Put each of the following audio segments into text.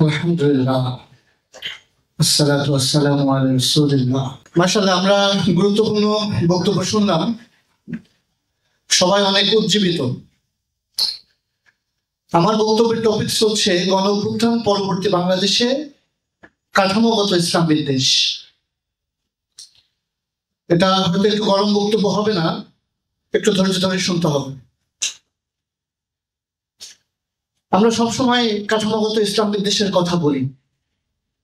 আলহামদুলিল্লাহ, আসসালাতু ওয়াসসালামু আলা রাসূলিল্লাহ। মাশাআল্লাহ, আমরা গুরুত্বপূর্ণ বক্তব্য শুনলাম, সবাই অনেক উজ্জীবিত। আমার বক্তব্যের টপিক হচ্ছে গণ অভ্যুত্থান পরবর্তী বাংলাদেশে কাঠামোগত ইসলাম বিদ্বেষ। এটা হয়তো একটু গরম বক্তব্য হবে না, একটু ধৈর্য ধরে শুনতে হবে। আমরা সবসময় কাঠামোগত ইসলাম বিদ্বেষের কথা বলি,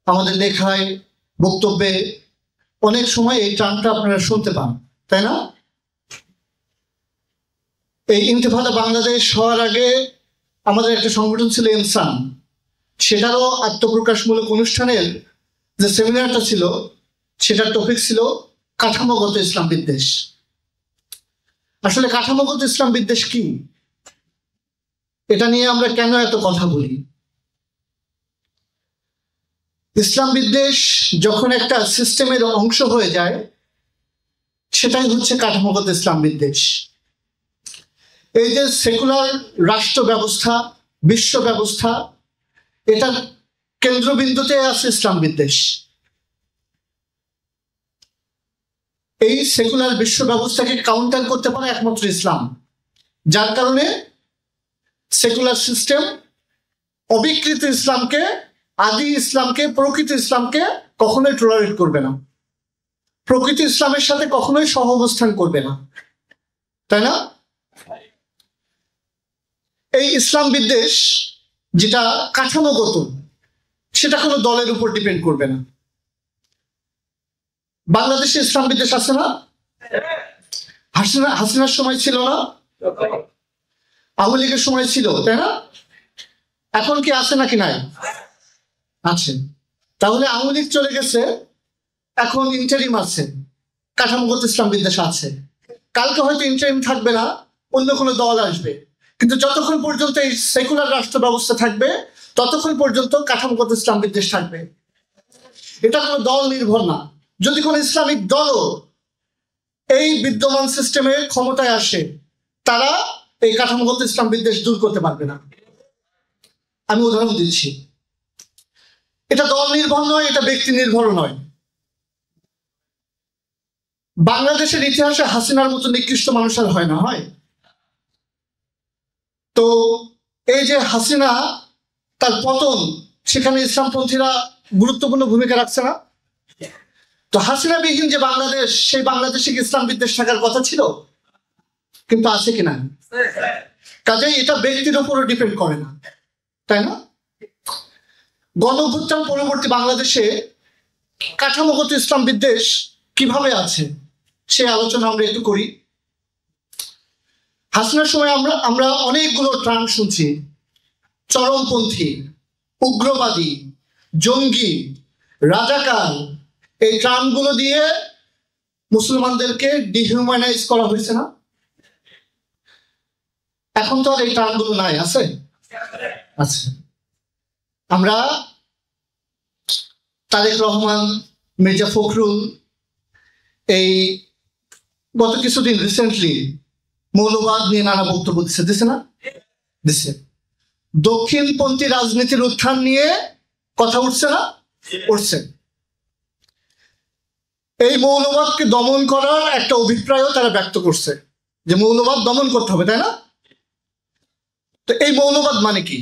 আমাদের লেখায়, বক্তব্যে অনেক সময় এই টার্মটা আপনারা শুনতে পান, তাই না? এই ইন্তেফাদা বাংলাদেশ হওয়ার আগে আমাদের একটা সংগঠন ছিল ইনসান, সেটারও আত্মপ্রকাশমূলক অনুষ্ঠানের যে সেমিনারটা ছিল সেটার টপিক ছিল কাঠামোগত ইসলাম বিদ্বেষ। আসলে কাঠামোগত ইসলাম বিদ্বেষ কি, এটা নিয়ে আমরা কেন এত কথা বলি? ইসলাম বিদ্বেষ যখন একটা সিস্টেমের অংশ হয়ে যায়, সেটাই হচ্ছে কাঠামোগত ইসলাম বিদ্বেষ। এই যে সেকুলার রাষ্ট্র ব্যবস্থা, বিশ্ব ব্যবস্থা, এটার কেন্দ্রবিন্দুতে আছে ইসলাম বিদ্বেষ। এই সেকুলার বিশ্ব ব্যবস্থাকে কাউন্টার করতে পারে একমাত্র ইসলাম, যার কারণে সেকুলার সিস্টেম অবিকৃত ইসলামকে, আদি ইসলামকে, প্রকৃত ইসলামকে কখনোই টলারেট করবে না, প্রকৃত ইসলামের সাথে কখনোই সহ অবস্থান করবে না, তাই না? এই ইসলাম বিদ্বেষ যেটা কাঠামোগত, সেটা কোনো দলের উপর ডিপেন্ড করবে না। বাংলাদেশে ইসলাম বিদ্বেষ আছে না? হাসিনার সময় ছিল না? আওয়ামী লীগের সময় ছিল, তাই না? এখন কি আছে নাকি নাই? আছে। তাহলে আওয়ামী লীগ চলে গেছে, এখন ইন্টারিম আছে, কাঠামোগত ইসলাম বিদ্বেষ আছে। কালকে হয়তো ইন্টারিম থাকবে না, অন্য কোনো দল আসবে, কিন্তু যতক্ষণ পর্যন্ত এই সেকুলার রাষ্ট্র ব্যবস্থা থাকবে ততক্ষণ পর্যন্ত কাঠামোগত ইসলাম বিদ্বেষ থাকবে। এটা কোনো দল নির্ভর না। যদি কোনো ইসলামিক দলও এই বিদ্যমান সিস্টেমে ক্ষমতায় আসে, তারা এই কাঠামোগত ইসলাম বিদ্বেষ দূর করতে পারবে না। আমি উদাহরণ দিচ্ছি, এটা দল নির্ভর নয়, এটা ব্যক্তি নির্ভর নয়। বাংলাদেশের ইতিহাসে হাসিনার মতো নিকৃষ্ট মানুষ আর হয় না, হয়? তো এই যে হাসিনা, তার পতন, সেখানে ইসলামপন্থীরা গুরুত্বপূর্ণ ভূমিকা রাখছে না? তো হাসিনা বিহীন যে বাংলাদেশ, সেই বাংলাদেশে কি ইসলাম বিদ্বেষ থাকার কথা ছিল? কিন্তু আছে কিনা? কাজেই এটা ব্যক্তির উপরও ডিপেন্ড করে না, তাই না? গণ অভ্যুত্থান পরবর্তী বাংলাদেশে কাঠামোগত ইসলাম বিদ্বেষ কিভাবে আছে সে আলোচনা আমরা একটু করি। হাসিনার সময় আমরা অনেকগুলো টার্ম শুনছি, চরমপন্থী, উগ্রবাদী, জঙ্গি, রাজাকার। এই টার্মগুলো দিয়ে মুসলমানদেরকে ডিহিউম্যানাইজ করা হয়েছে না? এখন তো আর এই টার্মগুলো নাই, আছে? আছে। আমরা তারেক রহমান, মির্জা ফখরুল, এই গত কিছুদিন রিসেন্টলি মৌলবাদ নিয়ে নানা বক্তব্য দিচ্ছে না? দিচ্ছে। দক্ষিণপন্থী রাজনীতির উত্থান নিয়ে কথা উঠছে না? উঠছে। এই মৌলবাদকে দমন করার একটা অভিপ্রায়ও তারা ব্যক্ত করছে, যে মৌলবাদ দমন করতে হবে, তাই না? তো এই মৌলবাদ মানে কি,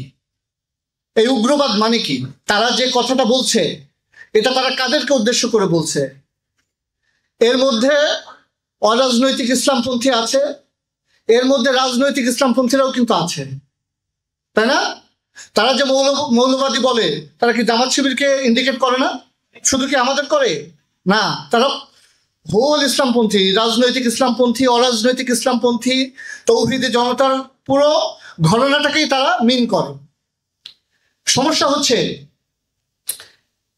এই উগ্রবাদ মানে কি? তারা যে কথাটা বলছে, এটা তারা কাদেরকে উদ্দেশ্য করে বলছে? এর মধ্যে অরাজনৈতিক ইসলামপন্থী আছে, এর মধ্যে রাজনৈতিক ইসলামপন্থীরাও কিন্তু আছে, তাই না? তারা যে মৌলবাদী বলে, তারা কি জামাত শিবিরকে ইন্ডিকেট করে না? শুধু কি আমাদের করে? না, তারা হোল ইসলামপন্থী, রাজনৈতিক ইসলামপন্থী, অরাজনৈতিক ইসলামপন্থী, তৌহিদি জনতার পুরো ঘটনাটাকেই তারা মিন করে। সমস্যা হচ্ছে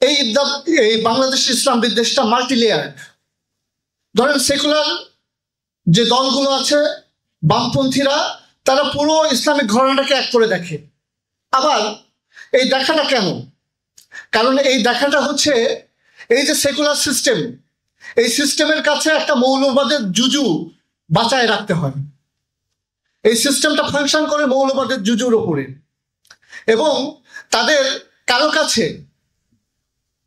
এই বাংলাদেশের ইসলাম বিদ্বেষটা মাল্টি লেয়ার। ধরেন সেকুলার যে দলগুলো আছে, বামপন্থীরা, তারা পুরো ইসলামিক ঘটনাটাকে এক করে দেখে। আবার এই দেখাটা কেন? কারণ এই দেখাটা হচ্ছে এই যে সেকুলার সিস্টেম, এই সিস্টেমের কাছে একটা মৌলবাদের জুজু বাঁচায় রাখতে হয়। এই সিস্টেমটা ফাংশন করে মৌলবাদের জুজুর উপরে। এবং তাদের কারো কাছে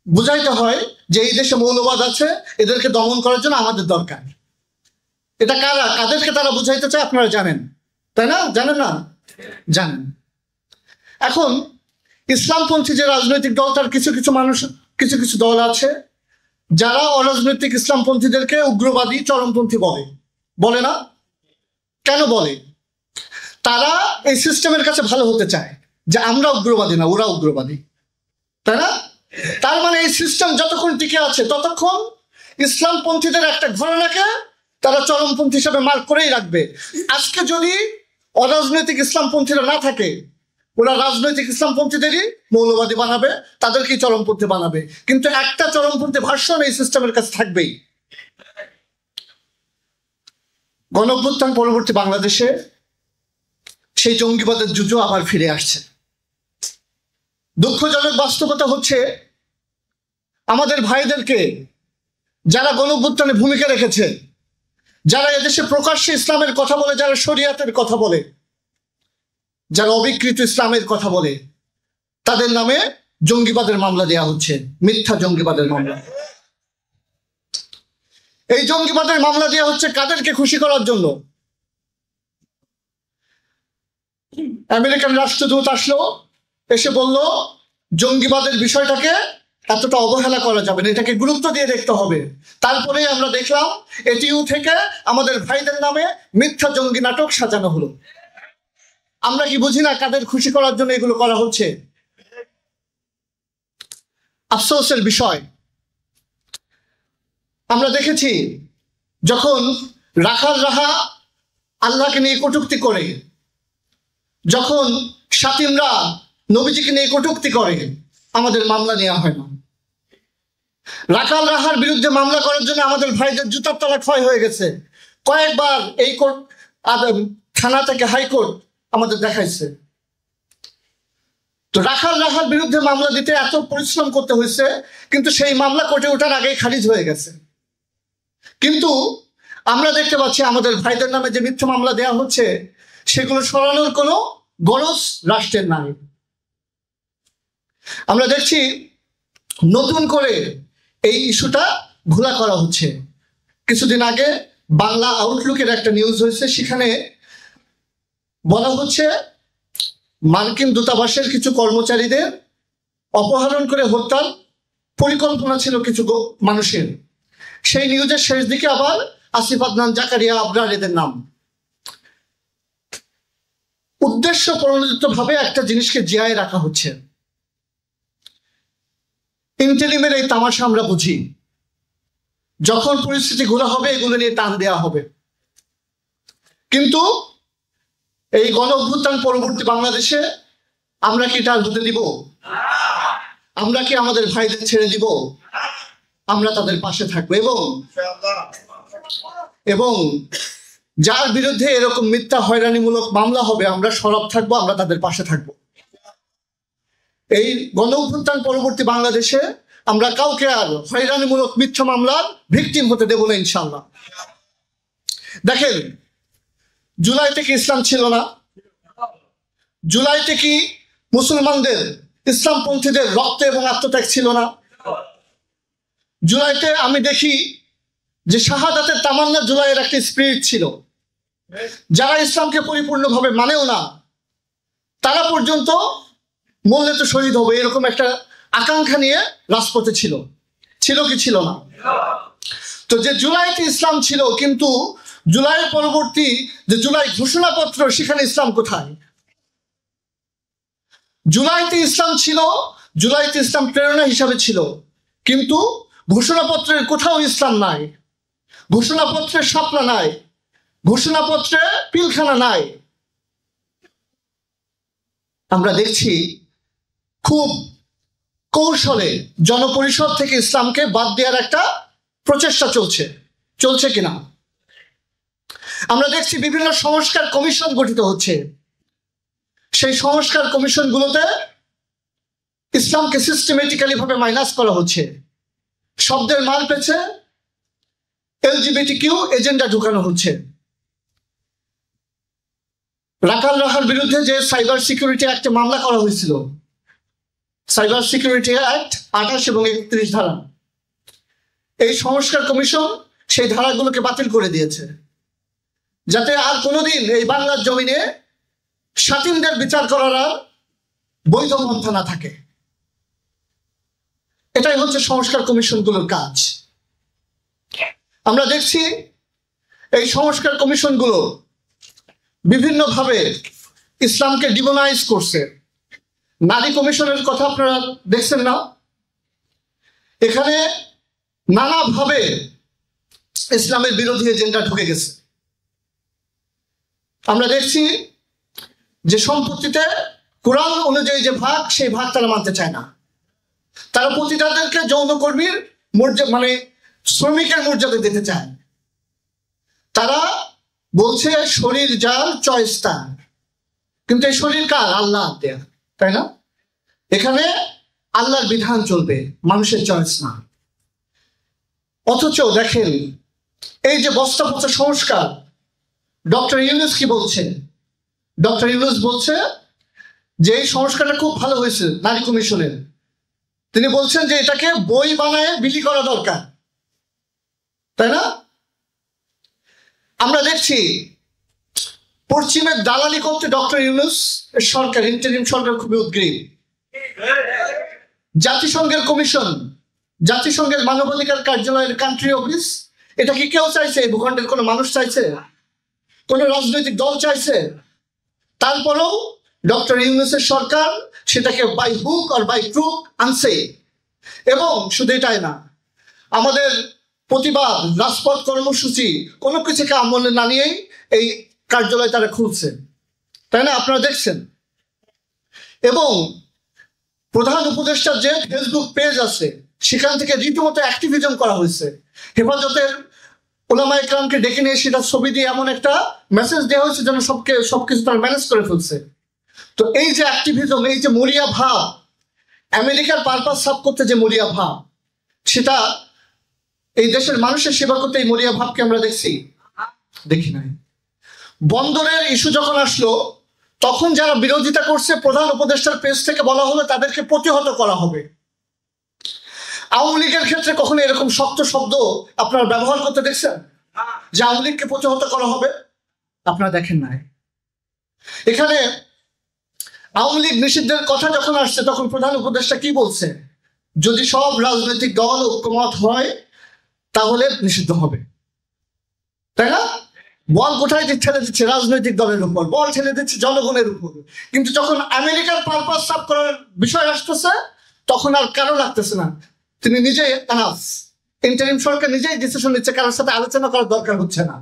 বুঝাইতে হয় যে এই দেশে মৌলবাদ আছে, এদেরকে দমন করার জন্য আমাদের দরকার। এটা কাদেরকে তারা বুঝাইতে চায় আপনারা জানেন, তাই না? জানেন না? জানেন। এখন ইসলামপন্থী যে রাজনৈতিক দল, তার কিছু কিছু দল আছে যারা অরাজনৈতিক ইসলামপন্থীদেরকে উগ্রবাদী, চরমপন্থী বলে না? কেন বলে? তারা এই সিস্টেমের কাছে ভালো হতে চায় যে আমরা উগ্রবাদী না, ওরা উগ্রবাদী, তাই না? তার মানে এই সিস্টেম যতক্ষণ টিকে আছে ততক্ষণ ইসলামপন্থীদের একটা ঘরানাকে তারা চরমপন্থী হিসেবে মার্ক করেই রাখবে। আজকে যদি অরাজনৈতিক ইসলামপন্থীরা না থাকে, ওরা রাজনৈতিক ইসলামপন্থীদেরই মৌলবাদী বানাবে, তাদেরকেই চরমপন্থী বানাবে। কিন্তু একটা চরমপন্থী ভার্সন এই সিস্টেমের কাছে থাকবেই। গণঅভ্যুত্থান পরবর্তী বাংলাদেশে সেই জঙ্গিবাদের যুদ্ধ আবার ফিরে আসছে। দুঃখজনক বাস্তবতা হচ্ছে আমাদের ভাইদেরকে যারা গণঅভ্যুত্থানে ভূমিকা রেখেছে, যারা এদেশে প্রকাশ্যে ইসলামের কথা বলে, যারা শরিয়াতের কথা বলে, যারা অবিকৃত ইসলামের কথা বলে, তাদের নামে জঙ্গিবাদের মামলা দেওয়া হচ্ছে, মিথ্যা জঙ্গিবাদের মামলা। এই জঙ্গিবাদের মামলা দেওয়া হচ্ছে কাদেরকে খুশি করার জন্য? আমেরিকান রাষ্ট্রদূত আসলো, এসে বলল জঙ্গিবাদের বিষয়টাকে এতটা অবহেলা করা যাবে না, এটাকে গুরুত্ব দিয়ে দেখতে হবে। তারপরে আমরা দেখলাম এটিইউ থেকে আমাদের ভাইদের নামে মিথ্যা জঙ্গি নাটক সাজানো হলো। আমরা কি বুঝি না কাদের খুশি করার জন্য এগুলো করা হচ্ছে? আফসোসের বিষয়, আমরা দেখেছি যখন রাখাল রাহা আল্লাহকে নিয়ে কটূক্তি করে, যখন শাতিমরা নবীজিকে নিয়ে কটূক্তি করে, আমাদের মামলা নেওয়া হয় না। রাখাল রাহার বিরুদ্ধে মামলা করার জন্য আমাদের ভাইদের জুতার তলা ক্ষয় হয়ে গেছে। কয়েকবার এই কোর্ট, থানা থেকে হাইকোর্ট আমাদের দেখাইছে। তো রাখাল রাহার বিরুদ্ধে মামলা দিতে এত পরিশ্রম করতে হয়েছে, কিন্তু সেই মামলা কোর্টে ওঠার আগেই খারিজ হয়ে গেছে। কিন্তু আমরা দেখতে পাচ্ছি আমাদের ভাইদের নামে যে মিথ্যা মামলা দেওয়া হচ্ছে, সেগুলো সরানোর কোনো গরজ রাষ্ট্রের নাই। আমরা দেখছি নতুন করে এই ইস্যুটা ঘোলা করা হচ্ছে। কিছুদিন আগে বাংলা আউটলুকের একটা নিউজ হয়েছে, সেখানে বলা হচ্ছে মার্কিন দূতাবাসের কিছু কর্মচারীদের অপহরণ করে হত্যার পরিকল্পনা ছিল কিছু মানুষের। সেই নিউজের শেষ দিকে আবার আসিফ আদনান, জাকারিয়া, আবরার এদের নাম। উদ্দেশ্য প্রণোদিত ভাবে একটা জিনিসকে জিয়ায় রাখা হচ্ছে। ইন্টেরিমের এই তামাশা আমরা বুঝি, যখন পরিস্থিতি ঘোলা হবে এগুলো নিয়ে টান দেওয়া হবে। কিন্তু এই গণ অভ্যুত্থান পরবর্তী বাংলাদেশে আমরা কি এটা হতে দিব? আমরা কি আমাদের ভাইদের ছেড়ে দিব? আমরা তাদের পাশে থাকবো, এবং যার বিরুদ্ধে এরকম মিথ্যা হয়রানিমূলক মামলা হবে আমরা সরব থাকবো, আমরা তাদের পাশে থাকবো। এই গণ অভ্যুত্থান পরবর্তী বাংলাদেশে আমরা কাউকে আর হয়রানিমূলক মিথ্যা মামলার ভিকটিম হতে দেব না, ইনশাল্লাহ। দেখেন, জুলাইতে কি ইসলাম ছিল না? জুলাইতে কি মুসলমানদের, ইসলামপন্থীদের রক্ত এবং আত্মত্যাগ ছিল না? জুলাইতে আমি দেখি যে শাহাদাতের তামান্না, জুলাইয়ের একটা স্পিরিট ছিল। যারা ইসলামকে পরিপূর্ণভাবে মানেও না, তারা পর্যন্ত মরলে তো শহীদ হবে, এরকম একটা আকাঙ্ক্ষা নিয়ে রাজপথে ছিল কি ছিল না? তো যে জুলাইতে ইসলাম ছিল, কিন্তু জুলাইয়ের পরবর্তী যে জুলাই ঘোষণাপত্র, সেখানে ইসলাম কোথায়? জুলাইতে ইসলাম ছিল, জুলাইতে ইসলাম প্রেরণা হিসাবে ছিল, কিন্তু ঘোষণাপত্রের কোথাও ইসলাম নাই, ঘোষণাপত্রের শাপলা নাই, ঘোষণাপত্রে পিলখানা নাই। আমরা দেখছি খুব কৌশলে জনপরিষদ থেকে ইসলামকে বাদ দেওয়ার একটা প্রচেষ্টা চলছে কিনা? আমরা দেখছি বিভিন্ন সংস্কার কমিশন গঠিত হচ্ছে। সেই সংস্কার কমিশনগুলোতে ইসলামকে সিস্টেমেটিক্যালি ভাবে মাইনাস করা হচ্ছে। শব্দের মাল পেছে এলজিবিটিকিউ এজেন্ডা ঢুকানো হচ্ছে। রাখাল রাহার বিরুদ্ধে যে সাইবার সিকিউরিটি অ্যাক্টে মামলা করা হয়েছিল, সাইবার সিকিউরিটি অ্যাক্ট 28 এবং 31 ধারা, এই সংস্কার কমিশন সেই ধারাগুলোকে বাতিল করে দিয়েছে, যাতে আর কোনোদিন এই বাংলার জমিনে স্বাধীনদের বিচার করার আর বৈধ পন্থা না থাকে। এটাই হচ্ছে সংস্কার কমিশনগুলোর কাজ। আমরা দেখছি এই সংস্কার কমিশনগুলো বিভিন্নভাবে ইসলামকে ডিমোনাইজ করছে। নারী কমিশনের কথা আপনারা দেখছেন না? এখানে নানাভাবে ইসলামের বিরোধী এজেন্ডা ঢুকে গেছে। আমরা দেখছি যে সম্পত্তিতে কোরআন অনুযায়ী যে ভাগ, সেই ভাগ তারা মানতে চায় না। তারা পতিতাদেরকে যৌনকর্মীর মর্যাদা, মানে শ্রমিকের মর্যাদা দিতে চায়। তারা বলছে শরীর যার চয়েস তার, কিন্তু এই শরীর কার? আল্লাহ দেয়া, তাই না? এখানে আল্লাহর বিধান চলবে, মানুষের চয়েস না। অথচ দেখেন এই যে বস্তা পচা সংস্কার, ডক্টর ইউনূস কি বলছে? ডক্টর ইউনূস বলছে যে এই সংস্কারটা খুব ভালো হয়েছে নারী কমিশনের। তিনি বলছেন যে এটাকে বই বানায় বিলি করা দরকার, তাই না? আমরা দেখছি পশ্চিমের দালালি করতে ডক্টর ইউনূস সরকার, ইন্টারিম সরকার খুবই উদ্গ্রীব। জাতিসংঘের কমিশন, জাতিসংঘের মানবাধিকার কার্যালয়ের কান্ট্রি অফিস, এটা কি কেউ চাইছে? এই ভূখণ্ডের কোনো মানুষ চাইছে? কোনো রাজনৈতিক দল চাইছে? তারপরেও ডক্টর ইউনূসের সরকার সেটাকে বাই হুক আর বাই ক্রুক আনছে। এবং শুধু এটাই না, আমাদের প্রতিবাদ, রাজপথ কর্মসূচি কোনো কিছুকে আমলে না নিয়েই এই কার্যালয় তারা খুলছে, তাই না? আপনারা দেখছেন। এবং প্রধান উপদেষ্টার যে ফেসবুক পেজ আছে, সেখান থেকে রীতিমতো অ্যাক্টিভিজম করা হয়েছে। হেফাজতের ওলামা ইকরামকে ডেকে নিয়ে সেটা ছবি দিয়ে এমন একটা মেসেজ দেওয়া হয়েছে যেন সবকিছু তারা ম্যানেজ করে ফেলছে। তো এই যে অ্যাক্টিভিজম, এই যে মরিয়া ভাব, আমেরিকার পারপাস সার্ভ করতে যে মরিয়া ভাব, সেটা এই দেশের মানুষের সেবা করতে এই মরিয়া ভাবকে আমরা দেখি নাই। বন্দরের ইস্যু যখন আসলো, তখন যারা বিরোধিতা করছে, প্রধান উপদেষ্টার পেজ থেকে বলা হলো তাদেরকে প্রতিহত করা হবে। আওয়ামী লীগের ক্ষেত্রে কখনো এরকম শক্ত শব্দ আপনারা ব্যবহার করতে দেখছেন যে আওয়ামী লীগকে প্রতিহত করা হবে? আপনারা দেখেন নাই। এখানে আওয়ামী লীগ নিষিদ্ধের কথা যখন আসছে, তখন প্রধান উপদেষ্টা কি বলছে? যদি সব রাজনৈতিক দল ঐক্যমত হয় তাহলে নিষিদ্ধ হবে, তাই না? বল কোথায় ঠেলে দিচ্ছে? রাজনৈতিক দলের উপর বল ঠেলে দিচ্ছে, জনগণের উপর। কিন্তু যখন আমেরিকার পারপাস সার্ভ করার বিষয় আসতেছে, তখন আর কারো লাগতেছে না। তিনি নিজেই এনাফ, ইন্টারিম সরকার নিজেই ডিসিশন নিচ্ছে, কারোর সাথে আলোচনা করার দরকার হচ্ছে না।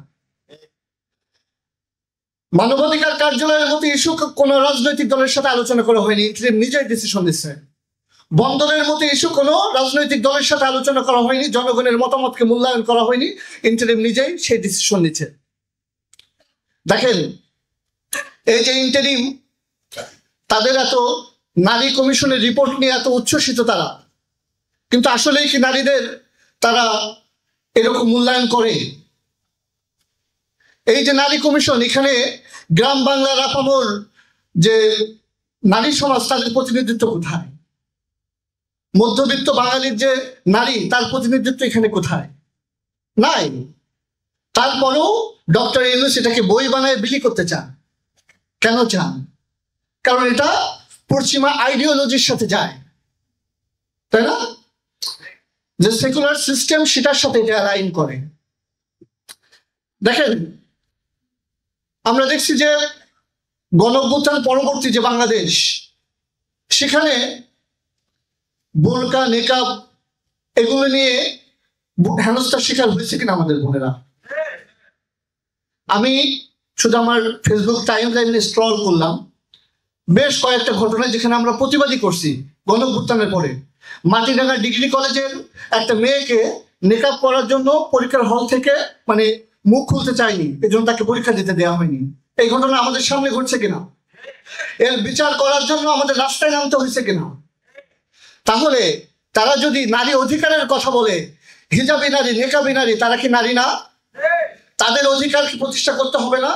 মানবাধিকার কার্যালয়ের মতো ইস্যু কোন রাজনৈতিক দলের সাথে আলোচনা করা হয়নি, ইন্টারিম নিজেই ডিসিশন নিচ্ছে। বন্দরের মতো ইস্যু কোনো রাজনৈতিক দলের সাথে আলোচনা করা হয়নি, জনগণের মতামতকে মূল্যায়ন করা হয়নি, ইন্টারিম নিজেই সেই ডিসিশন নিচ্ছে। দেখেন এই যে ইন্টারিম, তাদের এত নারী কমিশনের রিপোর্ট নিয়ে এত উচ্ছ্বসিত তারা, কিন্তু আসলেই কি নারীদের তারা এরকম মূল্যায়ন করে? এই যে নারী কমিশন, এখানে গ্রাম বাংলার আপামর যে নারী সমাজ, তাদের প্রতিনিধিত্ব কোথায়? মধ্যবিত্ত বাঙালির যে নারী, তার প্রতিনিধিত্ব এখানে কোথায়? নাই। তারপরেও ডক্টর ইউনূস এটাকে বই বানায় বিলি করতে চান। কেন চান? কারণ এটা পশ্চিমা আইডিওলজির সাথে যায়, তাই না? যে সেকুলার সিস্টেম, সেটার সাথে এটা অ্যালাইন করে। দেখেন আমরা দেখছি যে গণঅভ্যুত্থান পরবর্তী যে বাংলাদেশ, সেখানে বোরকা, নেকাব এগুলো নিয়ে হেনস্থার শিকার হয়েছে কিনা আমাদের বোনেরা? আমি শুধু আমার ফেসবুক টাইম লাইনে স্ক্রল করলাম, বেশ কয়েকটা ঘটনা যেখানে আমরা প্রতিবাদী করছি। গণঅভ্যুত্থানের পরে মাটিরাঙ্গা ডিগ্রি কলেজের একটা মেয়েকে নেকাব করার জন্য পরীক্ষার হল থেকে মানে মুখ খুলতে চায়নি, এজন্য তাকে পরীক্ষা দিতে দেওয়া হয়নি। এই ঘটনা আমাদের সামনে ঘটছে কিনা? এর বিচার করার জন্য আমাদের রাস্তায় নামতে হয়েছে কিনা? তাহলে তারা যদি নারী অধিকারের কথা বলে, হিজাবি নারী, নেকাবি নারী, তারা কি নারী না? তাদের অধিকার কি প্রতিষ্ঠা করতে হবে না?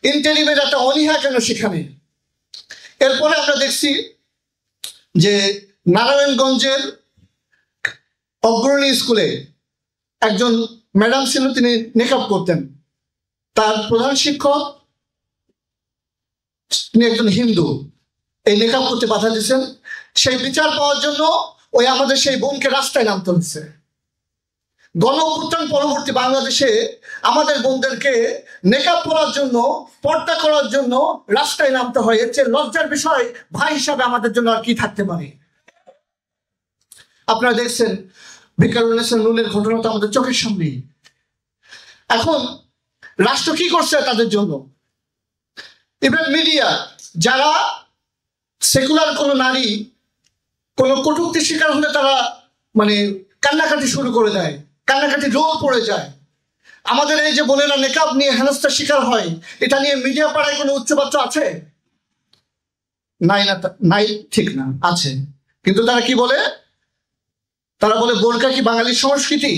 ইন্টারিমের একটা অনীহা কেন সেখানে? এরপরে আমরা দেখছি যে নারায়ণগঞ্জের অগ্রণী স্কুলে একজন ম্যাডাম ছিল, তিনি নেকাব করতেন। তার প্রধান শিক্ষক, তিনি একজন হিন্দু, এই নেকাব করতে বাধা দিয়েছেন। সেই বিচার পাওয়ার জন্য ওই আমাদের সেই বোনকে রাস্তায় নামতে হচ্ছে। গণ অভ্যুত্থান পরবর্তী বাংলাদেশে আমাদের বোনদেরকে নেকাব করার জন্য, পর্দা করার জন্য রাস্তায় নামতে হয়। এর চেয়ে লজ্জার বিষয় ভাই হিসাবে আমাদের জন্য আর কি থাকতে পারে? আপনারা দেখছেন ভিকারুন্নেসা নূনের ঘটনা তো আমাদের চোখের সামনেই। এখন রাষ্ট্র কি করছে তাদের জন্য? ইভেন মিডিয়া, যারা সেকুলার কোনো নারী কোনো কটূক্তির শিকার হলে তারা মানে কান্নাকাটি শুরু করে দেয়, কান্নাকাটি রোল পড়ে যায়। আমাদের এই যে বোনেরা নেকাব নিয়ে হেনস্থার শিকার হয়, এটা নিয়ে মিডিয়া পাড়ায় কোনো উচ্চবাচ্য আছে? নাই, না নাই, ঠিক না, আছে। কিন্তু তারা কি বলে? তারা বলে বোরকা কি বাঙালির সংস্কৃতি?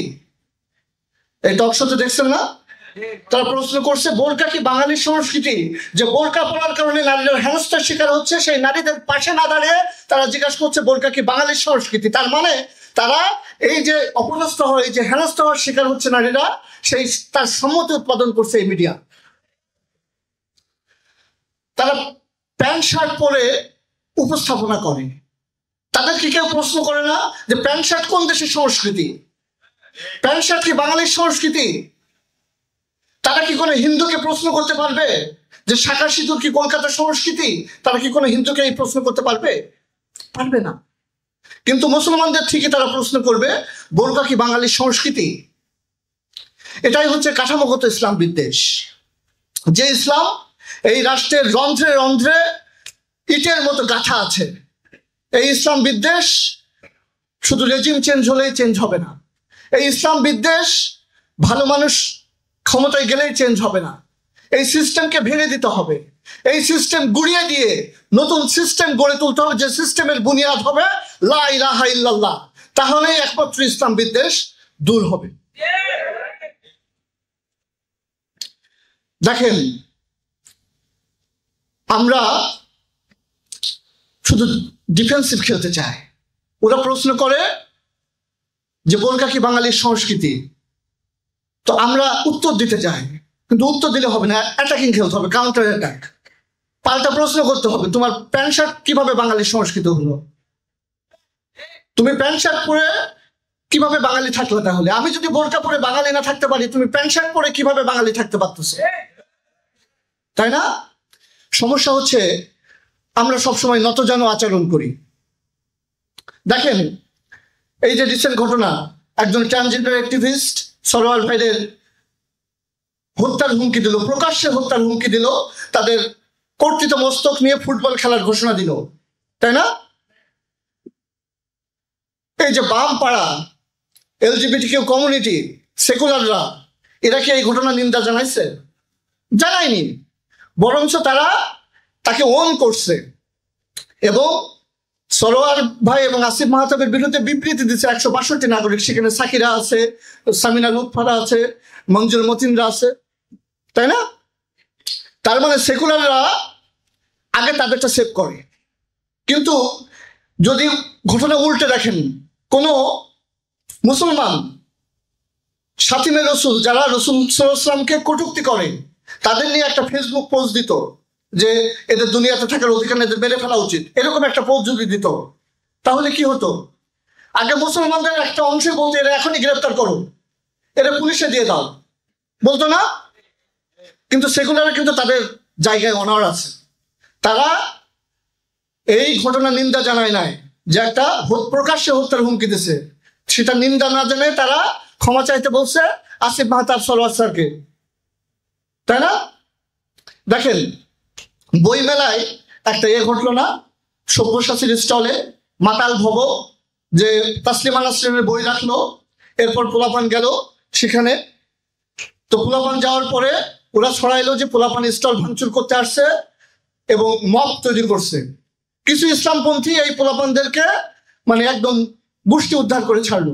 এই টক শোতে দেখছেন না? তারা প্রশ্ন করছে বোরকা কি বাঙালির সংস্কৃতি? যে বোরকা পরার কারণে নারীরা হেনস্থার শিকার হচ্ছে, সেই নারীদের পাশে না দাঁড়িয়ে তারা জিজ্ঞাসা করছে বোরকা কি বাঙালির সংস্কৃতি। তার মানে তারা এই যে অপদস্থ হয়, এই যে হেনস্থা হওয়ার শিকার হচ্ছে নারীরা, সেই তার সম্মতি উৎপাদন করছে এই মিডিয়া। তারা প্যান্ট শার্ট পরে উপস্থাপনা করে। তাদেরকে কেউ প্রশ্ন করে না যে প্যান্ট শার্ট কোন দেশের সংস্কৃতি? প্যান্ট শার্ট কি বাঙালির সংস্কৃতি? তারা কি কোনো হিন্দুকে প্রশ্ন করতে পারবে যে শাঁখা সিঁদুর কি কলকাতার সংস্কৃতি? তারা কি কোনো হিন্দুকে এই প্রশ্ন করতে পারবে? পারবে না। কিন্তু মুসলমানদের ঠিকই তারা প্রশ্ন করবে বোরকা কি বাঙালির সংস্কৃতি? এটাই হচ্ছে কাঠামোগত ইসলাম বিদ্বেষ। যে ইসলাম এই রাষ্ট্রের রন্ধ্রে রন্ধ্রে ইটের মতো গাঁথা আছে। এই ইসলাম বিদ্বেষ শুধু রেজিম চেঞ্জ হলেই চেঞ্জ হবে না। এই ইসলাম বিদ্বেষ ভালো মানুষ ক্ষমতায় গেলেই চেঞ্জ হবে না। এই সিস্টেমকে ভেঙে দিতে হবে। এই সিস্টেম গুড়িয়ে দিয়ে নতুন সিস্টেম গড়ে তুলতে হবে, যে সিস্টেমের বুনিয়াদ হবে লা ইলাহা ইল্লাল্লাহ। তাহলেই একমাত্র ইসলাম বিদ্বেষ দূর হবে। দেখেন, আমরা শুধু ডিফেন্সিভ খেলতে চাই। ওরা প্রশ্ন করে যে বোরকা কি বাঙালির সংস্কৃতি, তো আমরা উত্তর দিতে চাই, কিন্তু উত্তর দিলে হবে না, অ্যাটাকিং খেলতে হবে, কাউন্টার অ্যাটাক। পাল্টা প্রশ্ন করতে হবে, তোমার প্যান্ট শার্ট কিভাবে বাঙালির সংস্কৃতি হলো? তুমি প্যান্ট শার্ট পরে কিভাবে বাঙালি থাকলে? তাহলে আমি যদি বোরকা পরে বাঙালি না থাকতে পারি, তুমি প্যান্ট শার্ট পরে কিভাবে বাঙালি থাকতে পারতেছো? তাই না? সমস্যা হচ্ছে আমরা সবসময় নতজানু আচরণ করি। দেখেন, এই যে রিসেন্ট ঘটনা, একজন ট্রান্সজেন্ডার অ্যাক্টিভিস্ট সরোয়ার ভাইদের হত্যার হুমকি দিল, প্রকাশ্যে হত্যার হুমকি দিল, তাদের কর্তৃত্ব মস্তক নিয়ে ফুটবল খেলার ঘোষণা দিল, তাই না? এই যে বাম পাড়া এলজিবিটিকিউ কমিউনিটি, সেকুলাররা, এরা কি এই ঘটনা নিন্দা জানাইছে? জানায়নি। বরঞ্চ তারা তাকে ওন করছে এবং সরোয়ার ভাই এবং আসিফ মাহতাবের বিরুদ্ধে বিবৃতি দিচ্ছে 162 নাগরিক। সেখানে সাকিরা আছে, সামিনা লুৎফারা আছে, মঞ্জুর মতিনরা আছে, তাই না? তার মানে সেকুলাররা আগে তাদেরটা সেভ করে। কিন্তু যদি ঘটনা উল্টে দেখেন, কোন মুসলমান সাতিমে রসুল, যারা রসুল সাল্লাল্লাহু আলাইহি ওয়াসাল্লামকে কটূক্তি করে, তাদের নিয়ে একটা ফেসবুক পোস্ট দিত যে এদের দুনিয়াতে থাকার অধিকার, এদের মেরে ফেলা উচিত, এরকম একটা পোস্ট যদি দিত, তাহলে কি হতো? আগে মুসলমানদের একটা অংশ বলতে এরা এখনই গ্রেফতার করো, এরা পুলিশে দিয়ে দাও, বলতো না? কিন্তু সেকুলাররা কিন্তু তাদের জায়গায় অনার আছে। তারা এই ঘটনা নিন্দা জানায় নাই, যে একটা প্রকাশ্যে হত্যার হুমকি দিছে, সেটা নিন্দা না জানে তারা ক্ষমা চাইতে বলছে আসিফ মাহতাব সরোয়ার স্যারকে, তাই না? দেখেন, বই মেলায় একটা ঘটলো না, সব্যসাচীর স্টলে মাতাল ভব, যে তাসলিমা নাসরিনের বই রাখলো, এরপর পোলাপান গেল সেখানে। তো পোলাপান যাওয়ার পরে ওরা ছড়াইলো যে পোলাপান স্টল ভাঙচুর করতে আসছে এবং মব তৈরি করছে। কিছু ইসলামপন্থী এই পোলাপানদেরকে মানে একদম গোষ্ঠী উদ্ধার করে ছাড়লো,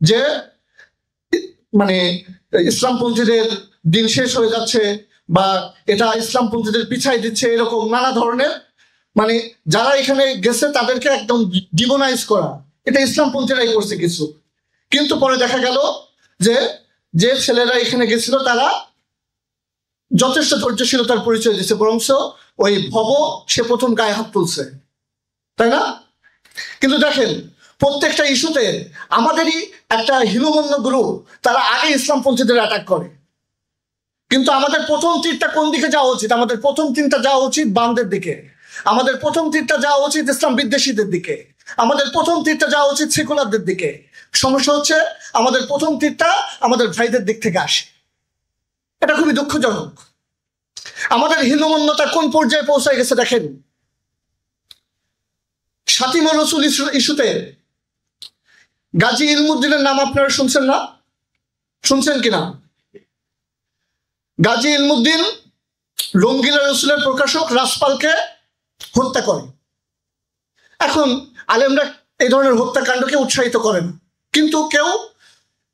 যে মানে ইসলামপন্থীদের দিন শেষ হয়ে যাচ্ছে, বা এটা ইসলামপন্থীদের পিছাই দিচ্ছে, এরকম নানা ধরনের মানে যারা এখানে গেছে তাদেরকে একদম ডিমোনাইজ করা, এটা ইসলামপন্থীরাই করছে কিছু। কিন্তু পরে দেখা গেল যে যে ছেলেরা এখানে গেছিল তারা যথেষ্ট ধৈর্যশীলতার পরিচয় দিচ্ছে, বরঞ্চ ওই ভব সে প্রথম গায়ে হাত তুলছে, তাই না? কিন্তু দেখেন প্রত্যেকটা ইস্যুতে আমাদেরই একটা হীনমন্য গ্রুপ তারা আগে ইসলামপন্থীদের অ্যাটাক করে। কিন্তু আমাদের প্রথম তীরটা কোন দিকে যাওয়া উচিত? আমাদের প্রথম তীরটা যাওয়া উচিত বামদের দিকে, আমাদের প্রথম তীরটা যাওয়া উচিত ইসলাম বিদ্বেষীদের দিকে, আমাদের প্রথম তীরটা যাওয়া উচিত সেকুলারদের দিকে। সমস্যা হচ্ছে আমাদের প্রথম তীরটা আমাদের ভাইদের দিক থেকে আসে। এটা খুবই দুঃখজনক। আমাদের হীনমন্যতা কোন পর্যায়ে পৌঁছায় গেছে দেখেন। সাতিমা রসুল ইস্যুতে গাজী ইলমুদ্দিনের নাম আপনারা শুনছেন না? শুনছেন কিনা? গাজী ইলমুদ্দিন রঙ্গিলা রসুলের প্রকাশক রাজপালকে হত্যা করে। এখন আলেমরা এই ধরনের হত্যাকাণ্ডকে উৎসাহিত করেন, কিন্তু কেউ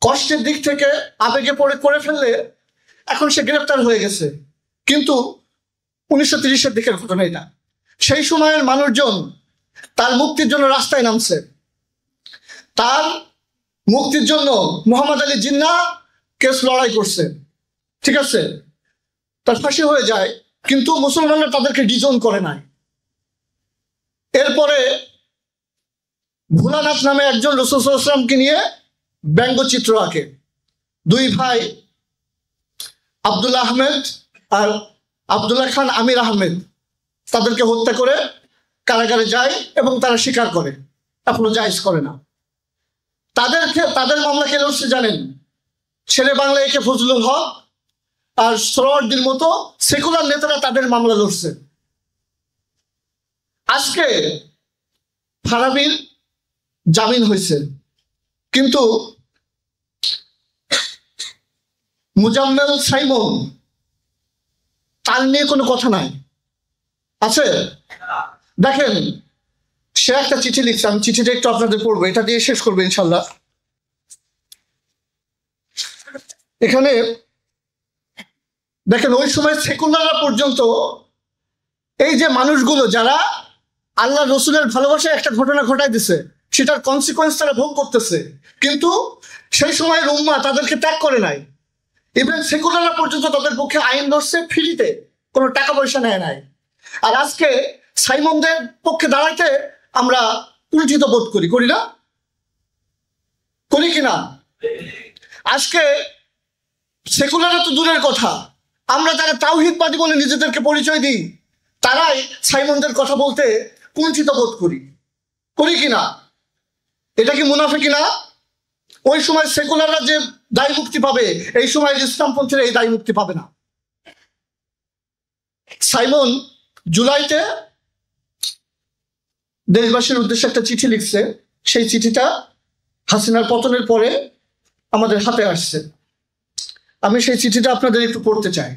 কষ্টের দিক থেকে আবেগে পড়ে করে ফেললে এখন সে গ্রেপ্তার হয়ে গেছে। কিন্তু 1930-এর দিকের ঘটনা এটা। সেই সময়ের মানুষজন তার মুক্তির জন্য রাস্তায় নামছে। তার মুক্তির জন্য মোহাম্মদ আলী জিন্নাহ কেস লড়াই করছে, ঠিক আছে, তার ফাঁসি হয়ে যায়, কিন্তু মুসলমানরা তাদেরকে ডিজন করে নাই। এরপরে ভোলানাথ নামে একজন রাসূল সাল্লাল্লাহু আলাইহি ওয়াসাল্লামকে নিয়ে ব্যঙ্গচিত্র আঁকে। দুই ভাই আব্দুল্লাহ আহমেদ আর আব্দুল্লাহ খান আমির আহমেদ তাদেরকে হত্যা করে কারাগারে যায় এবং তারা স্বীকার করে, এখনো জায়েজ করে না। তাদের মামলা কে লড়ছে জানেন? শেরে বাংলা একে ফজলুল হক আর সোহরাওয়ার্দীর মতো সেকুলার নেতারা তাদের মামলা লড়ছে। আজকে ফারাবীর জামিন হয়েছে, কিন্তু মুজাম্মেল সাইমন তার নিয়ে কোনো কথা নাই, আছে? দেখেন সে একটা চিঠি লিখছে, আমি চিঠিটা একটু আপনাদের পড়বো, এটা দিয়ে শেষ করবো ইনশাল্লাহ। এখানে দেখেন ওই সময় সেকুলাররা পর্যন্ত এই যে মানুষগুলো যারা আল্লাহ রসুলের ভালোবাসায় একটা ঘটনা ঘটাই দিছে, সেটার কনসিকোয়েন্স তারা ভোগ করতেছে, কিন্তু সেই সময়ের উম্মাহ তাদেরকে ত্যাগ করে নাই। ইভেন সেকুলাররা পর্যন্ত তাদের পক্ষে আইন ধরছে ফ্রিতে, কোনো টাকা পয়সা নেয় নাই। আর আজকে সাইমনদের পক্ষে দাঁড়াইতে আমরা কুণ্ঠিত বোধ করি না? করি কিনা? আজকে সেকুলাররা তো দূরের কথা, আমরা যারা তাওহীদবাদী বলে নিজেদেরকে পরিচয় দিই তারাই সাইমনদের কথা বলতে কুণ্ঠিত বোধ করি কিনা? এটা কি মুনাফিকি না? ওই সময় সেকুলাররা যে দায় মুক্তি পাবে, এই সময় ইসলামপন্থীরা এই দায় মুক্তি পাবে না। সাইমন জুলাইতে দেশবাসীর উদ্দেশ্যে একটা চিঠি লিখছে, সেই চিঠিটা হাসিনার পতনের পরে আমাদের হাতে আসছে। আমি সেই চিঠিটা আপনাদের একটু পড়তে চাই।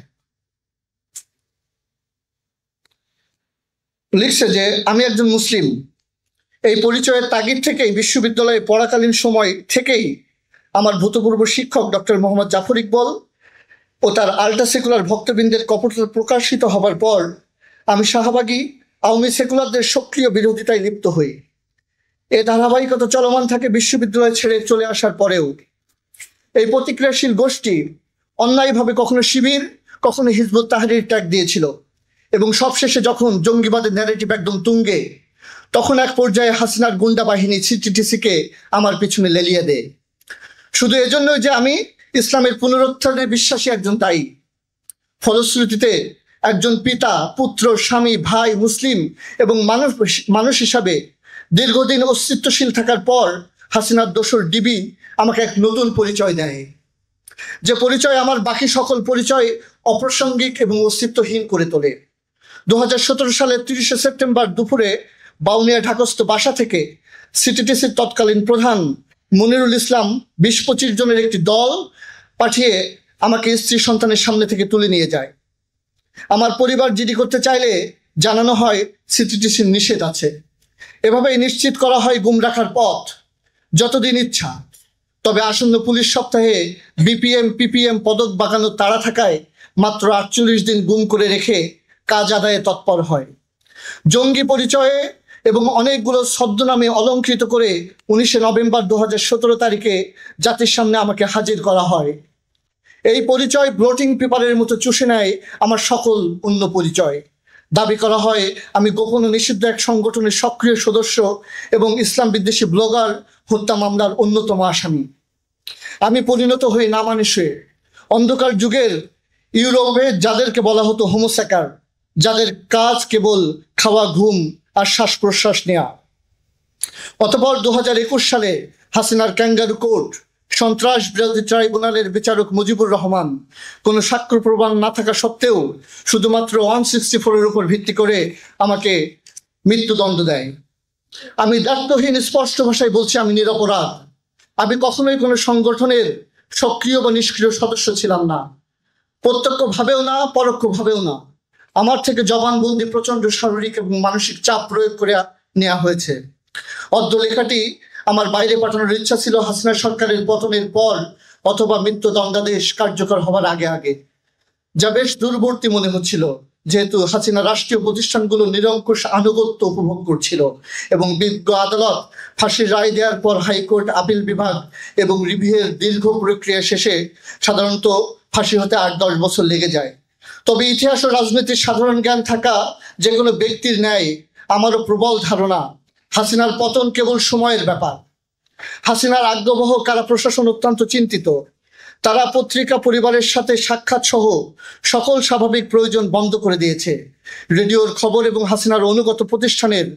লিখছে যে, আমি একজন মুসলিম। এই পরিচয়ের তাগিদ থেকেই বিশ্ববিদ্যালয়ে পড়াকালীন সময় থেকেই আমার ভূতপূর্ব শিক্ষক ডক্টর মোহাম্মদ জাফর ইকবাল ও তার আল্ট্রা সেকুলার ভক্তবৃন্দের কপটতা প্রকাশিত হবার পর আমি শাহবাগী আওয়ামী সেকুলারদের সক্রিয় বিরোধিতায় লিপ্ত হই। এ ধারাবাহিকতা চলমান থাকে বিশ্ববিদ্যালয় ছেড়ে চলে আসার পরেও। এই প্রতিক্রিয়াশীল গোষ্ঠী অন্যায়ভাবে কখনো শিবির, কখনো হিজবুত তাহরীর ট্যাগ দিয়েছিল, এবং সবশেষে যখন জঙ্গিবাদের ন্যারেটিভ একদম তুঙ্গে, তখন এক পর্যায়ে হাসিনার গুন্ডা বাহিনী সিটিটিসিকে আমার পিছনে লেলিয়ে দেয়। শুধু এজন্যই যে আমি ইসলামের পুনরুত্থানে বিশ্বাসী একজন দায়ী। ফলশ্রুতিতে একজন পিতা, পুত্র, স্বামী, ভাই, মুসলিম এবং মানুষ হিসাবে দীর্ঘদিন অস্তিত্বশীল থাকার পর হাসিনার দোসর ডিবি আমাকে এক নতুন পরিচয় দেয়, যে পরিচয় আমার বাকি সকল পরিচয় অপ্রাসঙ্গিক এবং অস্তিত্বহীন করে তোলে। 2017 সালের 30 সেপ্টেম্বর দুপুরে বাউনিয়া ঢাকস্থ বাসা থেকে সিটিটিসির তৎকালীন প্রধান মনিরুল ইসলাম 20-25 জনের একটি দল পাঠিয়ে আমাকে স্ত্রী সন্তানের সামনে থেকে তুলে নিয়ে যায়। আমার পরিবার জিডি করতে চাইলে জানানো হয় সিটিটিসির নিষেধ আছে। এভাবেই নিশ্চিত করা হয় গুম রাখার পথ যতদিন ইচ্ছা। তবে আসন্ন পুলিশ সপ্তাহে বিপিএম পিপিএম পদক বাগানোর তাড়া থাকায় মাত্র 48 দিন গুম করে রেখে কাজ আদায়ে তৎপর হয়। জঙ্গি পরিচয়ে এবং অনেকগুলো ছদ্মনামে অলঙ্কৃত করে 19 নভেম্বর 2017 তারিখে জাতির সামনে আমাকে হাজির করা হয়। এই পরিচয় ব্লটিং পেপারের মতো চুষে নেয় আমার সকল অন্য পরিচয়। দাবি করা হয় আমি গোপন ও নিষিদ্ধ এক সংগঠনের সক্রিয় সদস্য এবং ইসলাম বিদ্বেষী ব্লগার, হত্যা মামলার অন্যতম আসামি। আমি পরিণত হই না মানুষে, অন্ধকার যুগের ইউরোপে যাদেরকে বলা হতো হোমোসেকার, যাদের কাজ কেবল খাওয়া, ঘুম আর শ্বাস প্রশ্বাস নেওয়া। অতঃপর 2021 সালে হাসিনার ক্যাঙ্গারু কোর্ট, সন্ত্রাস বিরোধী ট্রাইব্যুনালের বিচারক মুজিবুর রহমান কোনো সাক্ষ্য প্রমাণ না থাকা সত্ত্বেও শুধুমাত্র 164-এর উপর ভিত্তি করে আমাকে মৃত্যুদণ্ড দেয়। আমি দায়িত্বহীন স্পষ্ট ভাষায় বলছি, আমি নিরপরাধ। আমি কখনোই কোনো সংগঠনের সক্রিয় বা নিষ্ক্রিয় সদস্য ছিলাম না, প্রত্যক্ষভাবেও না, পরোক্ষভাবেও না। আমার থেকে জবানবন্দি প্রচণ্ড শারীরিক এবং মানসিক চাপ প্রয়োগ করে নেওয়া হয়েছে। অদ্য লেখাটি আমার বাইরে পাঠানোর ইচ্ছা ছিল হাসিনা সরকারের পতনের পর অথবা মৃত্যুদণ্ডাদেশ কার্যকর হওয়ার আগে আগে, যা বেশ দূরবর্তী মনে হচ্ছিল, যেহেতু হাসিনা রাষ্ট্রীয় প্রতিষ্ঠানগুলো নিরঙ্কুশ আনুগত্য উপভোগ করছিল এবং বিজ্ঞ আদালত ফাঁসির রায় দেওয়ার পর হাইকোর্ট, আপিল বিভাগ এবং রিভিউয়ের দীর্ঘ প্রক্রিয়া শেষে সাধারণত ফাঁসি হতে 8-10 বছর লেগে যায়। তবে ইতিহাস ও রাজনীতির সাধারণ জ্ঞান থাকা যে কোনো ব্যক্তির ন্যায় আমারও প্রবল ধারণা হাসিনার পতন কেবল সময়ের ব্যাপার। হাসিনার আজ্ঞাবহ কারা প্রশাসন অত্যন্ত চিন্তিত। তারা পত্রিকা, পরিবারের সাথে সাক্ষাৎ সহ সকল স্বাভাবিক প্রয়োজন বন্ধ করে দিয়েছে। রেডিওর খবর এবং হাসিনার অনুগত প্রতিষ্ঠানের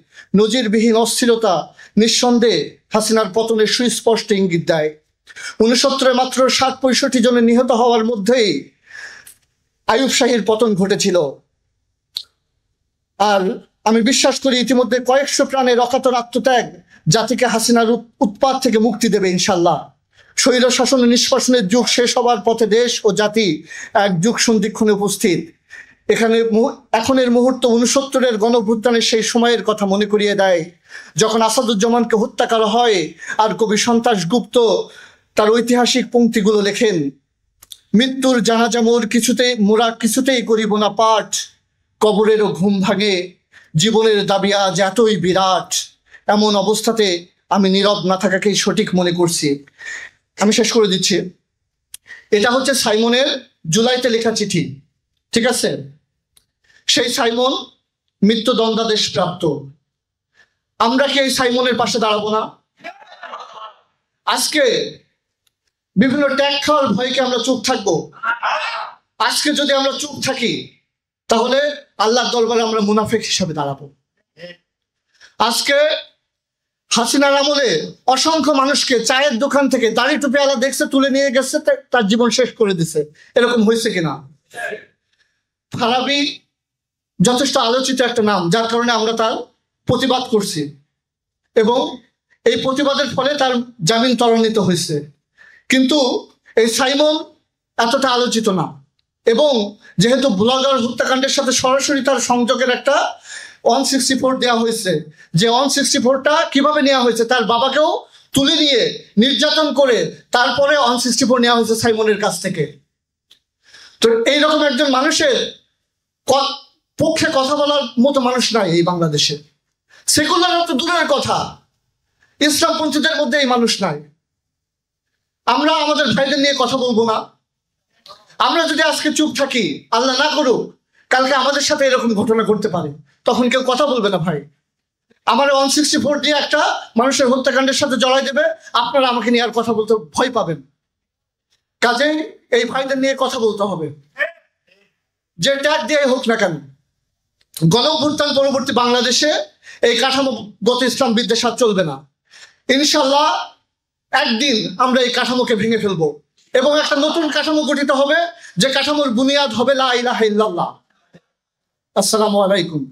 নজিরবিহীন অস্থিরতা নিঃসন্দেহে হাসিনার পতনের সুস্পষ্ট ইঙ্গিত দেয়। 69-এ মাত্র 60-65 জনের নিহত হওয়ার মধ্যেই আইয়ুব শাহীর পতন ঘটেছিল। আর আমি বিশ্বাস করি ইতিমধ্যে কয়েকশো প্রাণের অকাতর আত্মত্যাগ জাতিকে হাসিনার উৎপাত থেকে মুক্তি দেবে ইনশাল্লাহ। স্বৈর শাসন ও নিষ্কাশনের যুগ শেষ হবার পথে দেশ ও জাতি এক যুগ সন্ধিক্ষণে উপস্থিত। এখনের মুহূর্ত 69-এর গণঅভ্যুত্থানের সেই সময়ের কথা মনে করিয়ে দেয়, যখন আসাদুজ্জামানকে হত্যা করা হয় আর কবি সন্ত্রাস গুপ্ত তার ঐতিহাসিক পংক্তিগুলো লেখেন, মৃত্যুর জানাজা মোরা কিছুতেই করিব না পাঠ, কবরেরও ঘুম ভাঙে, জীবনের দাবি আজ এতই বিরাট। এমন অবস্থাতে আমি নীরব না থাকাকেই সঠিক মনে করছি। আমি শেষ করে দিচ্ছি। এটা হচ্ছে সাইমনের জুলাইতে লেখা চিঠি, ঠিক আছে? সেই সাইমন মৃত্যুদণ্ডাদেশ প্রাপ্ত। আমরা কি এই সাইমনের পাশে দাঁড়াবো না? আজকে বিভিন্ন ট্যাগ খাওয়ার ভয়কে আমরা চুপ থাকবো? আজকে যদি আমরা চুপ থাকি তাহলে আল্লাহর দরবারে আমরা মুনাফিক হিসাবে দাঁড়াবো। আজকে হাসিনার আমলে অসংখ্য মানুষকে চায়ের দোকান থেকে দাড়ি টুপি আলা দেখছে, তুলে নিয়ে গেছে, তার জীবন শেষ করে দিছে। এরকম হয়েছে কিনা? ফারাবী যথেষ্ট আলোচিত একটা নাম, যার কারণে আমরা তার প্রতিবাদ করছি এবং এই প্রতিবাদের ফলে তার জামিন ত্বরান্বিত হয়েছে। কিন্তু এই সাইমন এতটা আলোচিত না, এবং যেহেতু ব্লগার হত্যাকাণ্ডের সাথে সরাসরি তার সংযোগের একটা 164 দেওয়া হয়েছে, যে 164টা কিভাবে নেওয়া হয়েছে, তার বাবাকেও তুলে নিয়ে নির্যাতন করে তারপরে 164 নেওয়া হয়েছে সাইমনের কাছ থেকে। তো এইরকম একজন মানুষের পক্ষে কথা বলার মতো মানুষ নাই এই বাংলাদেশে। সেকুলার তো দূরের কথা, ইসলামপন্থীদের মধ্যে এই মানুষ নাই। আমরা আমাদের ভাইদের নিয়ে কথা বলবো না? আমরা যদি আজকে চুপ থাকি, আল্লাহ না করুক কালকে আমাদের সাথে এরকম ঘটনা ঘটতে পারে, তখন কেউ কথা বলবে না। ভাই, আমার 164 দিয়ে একটা মানুষের হত্যাকাণ্ডের সাথে জড়াই দেবে, আপনারা আমাকে নিয়ে আর কথা বলতে ভয় পাবেন। কাজেই এই ভাইদের নিয়ে কথা বলতে হবে, যে ট্যাগ দিয়ে হোক না কেন। গণঅভ্যুত্থান পরবর্তী বাংলাদেশে এই কাঠামোগত ইসলাম বিদ্বেষ আর চলবে না। ইনশাল্লাহ একদিন আমরা এই কাঠামোকে ভেঙে ফেলবো এবং একটা নতুন কাঠামো গঠিত হবে, যে কাঠামোর বুনিয়াদ হবে লা ইলাহা ইল্লাল্লাহ। আসসালামু আলাইকুম।